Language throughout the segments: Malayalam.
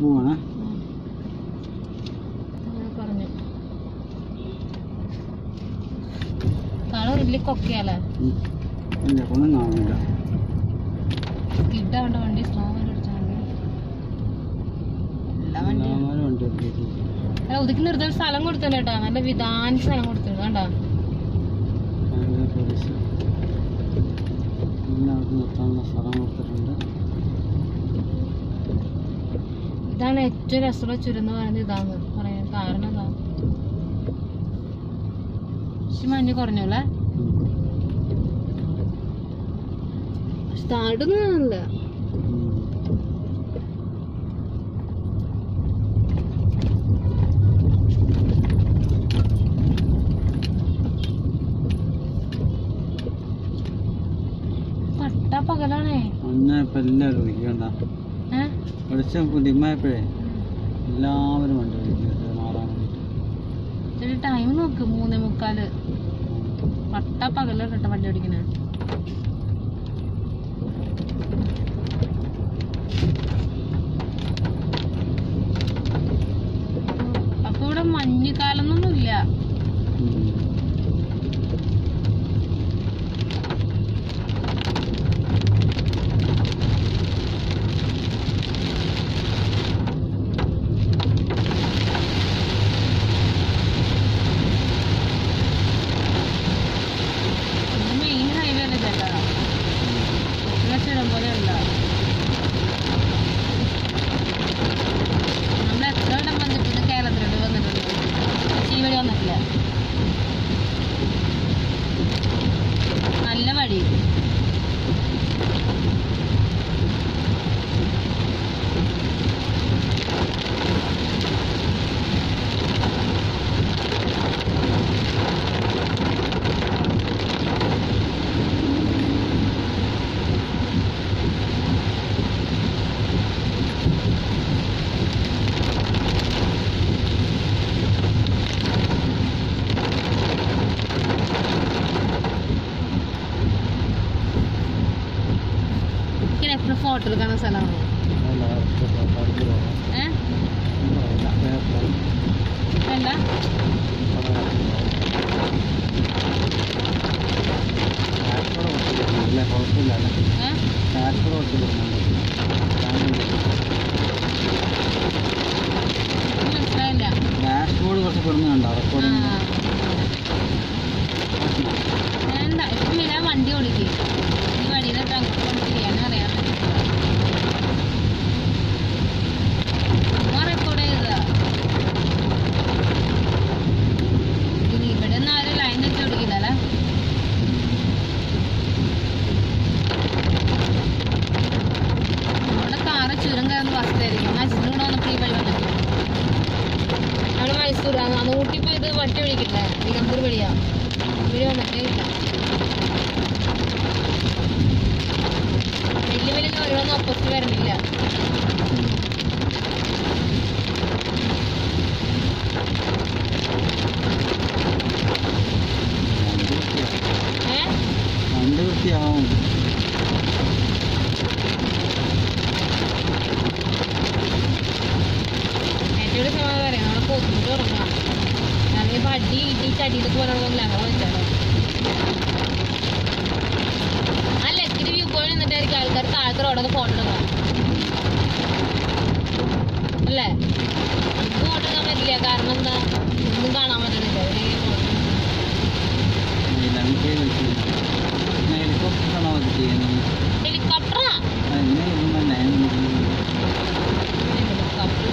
പോവാണ് പറഞ്ഞു കളറില്ല കൊക്കയല്ലേ എന്നെ കൊണ്ടും കാണില്ല സ്കിഡ് ആവേണ്ട വണ്ടി സ്ലോ ഒതുക്കി നിർത്താൻ സ്ഥലം കൊടുത്തല്ലോ കേട്ടാ നല്ല വിധാന സ്ഥലം കൊടുത്തിട്ടുണ്ട് കണ്ടാ നിർത്താനുള്ള സ്ഥലം കൊടുത്തിട്ടുണ്ട് ഇതാണ് ഏറ്റവും രസമുള്ള ചുരം പറയുന്നത് ഇതാന്ന് പറയാൻ കാരണം എന്താ മഞ്ഞ് കുറഞ്ഞല്ലേ പക്ഷെ താടുന്നില്ല പകലാണേ ഇപ്പൊ എല്ലാവരും വിളിക്കണ്ട വെളിച്ചം പുതിയപ്പോഴേ എല്ലാവരും ഉണ്ട് മാറാൻ വേണ്ടിട്ട് ടൈം നോക്ക് 3:45 പട്ട പകലാണ് കേട്ടോ വണ്ടി ഓടിക്കണേ അപ്പൊ ഇവിടെ മഞ്ഞുകാലൊന്നുമില്ല നല്ല വഴി ഫോട്ടോ എടുക്കുന്ന സ്ഥലമാണ് വേണ്ട മനസ്സിലായില്ല ഡാഷ്ബോർഡ് കുറച്ച് പെടുന്നുണ്ടോ വേണ്ട ഇപ്പം ഞാൻ വണ്ടി ഓടിക്കും ഈ വഴിയിൽ ചെയ്യാനും അറിയാൻ റെക്കോർഡ് ചെയ്തതാ ഇനി ഇവിടെ ഒന്നും ആരും ലൈൻ വെച്ച് ഓടിക്കില്ലല്ലേ നമ്മുടെ കാറ് ചുരം കയറുന്ന ബസ്സായിരിക്കും മൈസൂർ കൂടെ വന്നപ്പോൾ ഈ വഴി വന്നിട്ട് നമ്മള് മൈസൂർ അന്ന് ഊട്ടി പോയത് വട്ടി വഴിക്കില്ലേ നിലമ്പൂർ വഴിയാ ഇവിടെ വന്നിട്ടേ ഇല്ല വലിയ വലിയ ഓരോന്നും ഒപ്പസ്റ്റ് വരുന്നില്ല വണ്ടി വൃത്തിയാവും ഏറ്റവും സമാധാനം പറയാം നമ്മളെ പോത്തിട്ട് ഉറങ്ങാം അല്ലെങ്കിൽ അടി ഇടി ചടിയിലൊക്കെ പറയണമെന്നില്ല അങ്ങനെ വെച്ചാലോ ആ ലക്കിന് വ്യൂ പോയിന്റ് എന്നിട്ടായിരിക്കും ആൾക്കാർ താഴത്തെ റോഡൊക്കെ ഫോട്ടോ എടുക്കണം അല്ലേ നമുക്ക് ഫോട്ടോ എടുക്കാൻ പറ്റില്ല കാരണം എന്താ ഒന്നും കാണാൻ പറ്റുന്നില്ല ഹെലികോപ്റ്ററാ പോയിട്ട്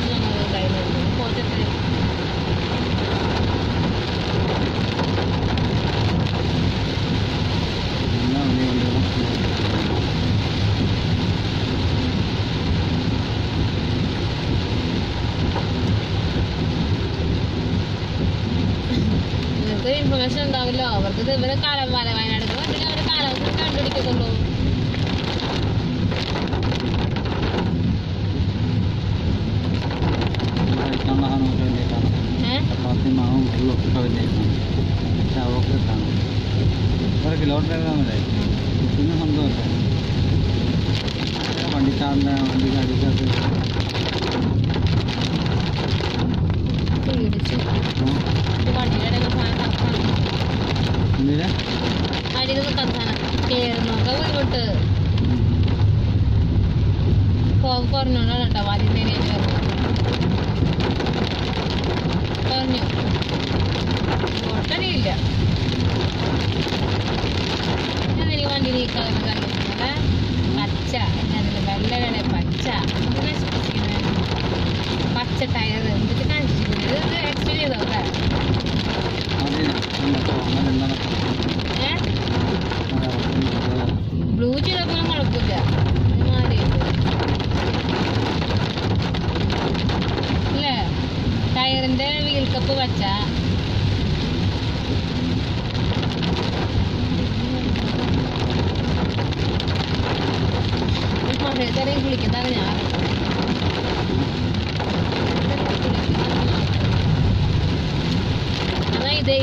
ഇൻഫർമേഷൻ ഉണ്ടാവില്ലോ അവർക്ക് ഇവരെ കാലം വയനാട് വന്നിട്ട് അവരെ കാലാവസ്ഥ കണ്ടുപിടിക്കുന്നുള്ളൂ കിലോമീറ്റർ പിന്നെ സന്തോഷം വണ്ടിക്കാരൻ്റെ വണ്ടിക്ക് അടിച്ചത് കുറഞ്ഞോണ്ടാണ് കേട്ടോ ആദ്യം നേരിട്ട് കുറഞ്ഞു ഒട്ടനെയില്ല ഈ വണ്ടി നീക്കാൻ കണ്ടിട്ടുണ്ടല്ലേ പച്ച അതിൽ വെള്ളയുടെ പച്ച പച്ച ടയർ എന്തൊക്കെ കാണിച്ചിട്ടുണ്ട് ഇത് എക്സ്പീരിയൻ ചെയ്തോ അല്ലേ ബ്ലൂ ചെയ്തപ്പോഴും കുഴപ്പമില്ല അല്ലേ ടയറിന്റെ വീൽ കപ്പ് പച്ച മഴയത്തേയും കുളിക്കുന്നതാണ് ഞാൻ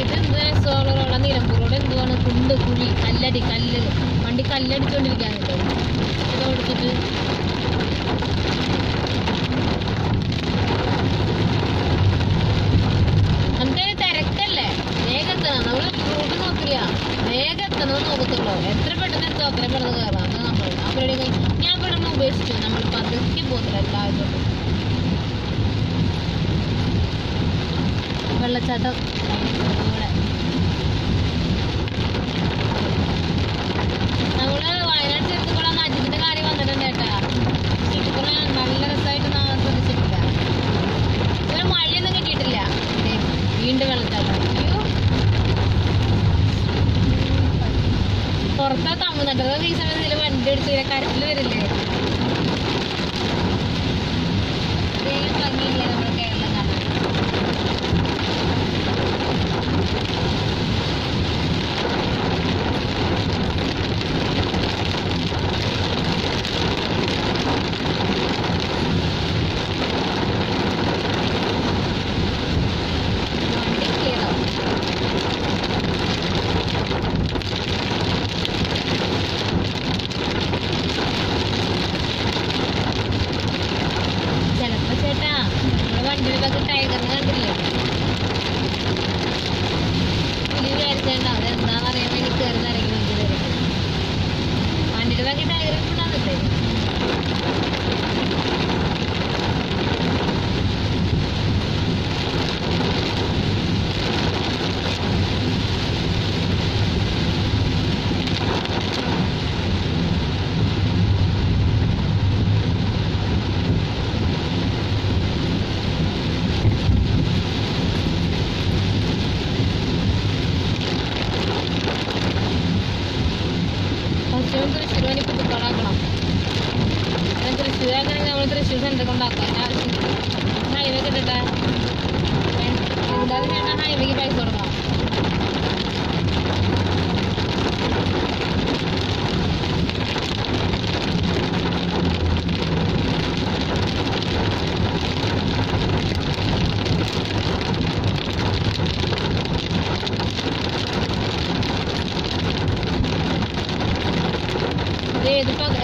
ഇതെന്ത് സോളറോള നിലമ്പൂരോടെ എന്തുവാണ് കുണ്ട് കുഴി കല്ലടി കല്ല് വണ്ടി കല്ലടിച്ചോണ്ടിരിക്കാനുണ്ടോ ഇത് കൊടുത്തിട്ട് നമുക്ക് തിരക്കല്ലേ വേഗത്തണം നമ്മള് റൂട്ട് നോക്കില്ല വേഗത്തണം നോക്കത്തുള്ളൂ എത്ര പെട്ടെന്ന് എത്തോ അത്ര പെട്ടെന്ന് കയറാം അത് നമ്മൾ അവരുടെ ഞാൻ പെട്ടെന്ന് ഉപേക്ഷിച്ചു നമ്മൾ പതുക്കി പോകുന്നില്ല എല്ലാവരും വെള്ളച്ചാട്ടം നമ്മള് വയനാട് ചെറുത്തുകുളം അജിത്തിന്റെ കാര്യം വന്നിട്ടുണ്ട് കേട്ടാ ചെറുത്തുകുളം നല്ല രസമായിട്ട് ശ്രദ്ധിച്ചിട്ടില്ല ഇതുവരെ മഴയൊന്നും കിട്ടിയിട്ടില്ല വീണ്ടും വെള്ളച്ചാട്ടം പുറത്താ തമിഴ്നാട്ടിൽ ഈ സമയത്ത് ഇതിൽ വണ്ടി അടിച്ച് ഇതിലെ കരച്ചിൽ വരില്ലേ ഭംഗിയില്ലേ നമ്മുടെ കേരളം കാണാൻ വണ്ടിയിലൊക്കെ ടൈഗറിന് കണ്ടില്ലേ പുലി വിചാരിച്ചേണ്ട അതെന്താന്ന് അറിയാൻ വേണ്ടി കയറി നിറങ്ങി വണ്ടിയുടെ ബാക്കി ടൈഗർ ഉണ്ടാകുന്നില്ലേ തൃശ്ശൂർ പുതുക്കോളാക്കണം തൃശ്ശൂരാക്കണമെങ്കിൽ നമ്മൾ തൃശ്ശൂർ സെന്റർ കൊണ്ടാക്കാം ഹൈവേ കിട്ടട്ടെ എന്തായാലും വേണ്ട ഹൈവേക്ക് പൈസ കൊടുക്കണം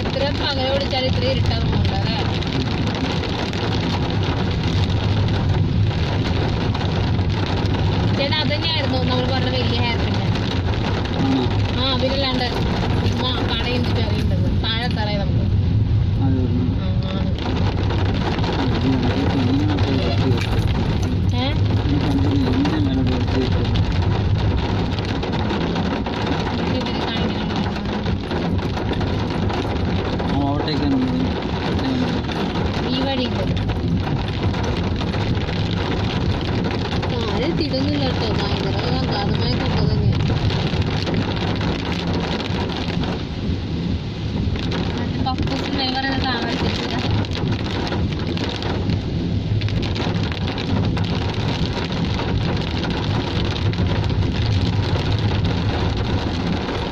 എത്ര പകല ഓടിച്ചാൽ ഇത്ര ഇരുട്ടാവുന്നുണ്ട് അല്ലേ ചേട്ടാ അത് തന്നെയായിരുന്നു നമ്മൾ പറഞ്ഞ വലിയ ഹെയർ പിന്ന് ആ അതിലല്ലാണ്ട് കടയും അറിയേണ്ടത് താഴെ തറയെ നമുക്ക് ഈ വഴി ആരും തിടുന്നില്ല കേട്ടോ ഭയങ്കര അഗാധമായി കണ്ടത് തന്നെ കപ്പൂസിനെ പറയുന്നത് താമസിച്ചില്ല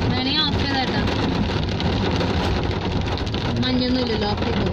വേണമെങ്കിൽ ഓഫ് ചെയ്തേട്ടാ മഞ്ഞൊന്നുമില്ലല്ലോ ഓഫ് ചെയ്തു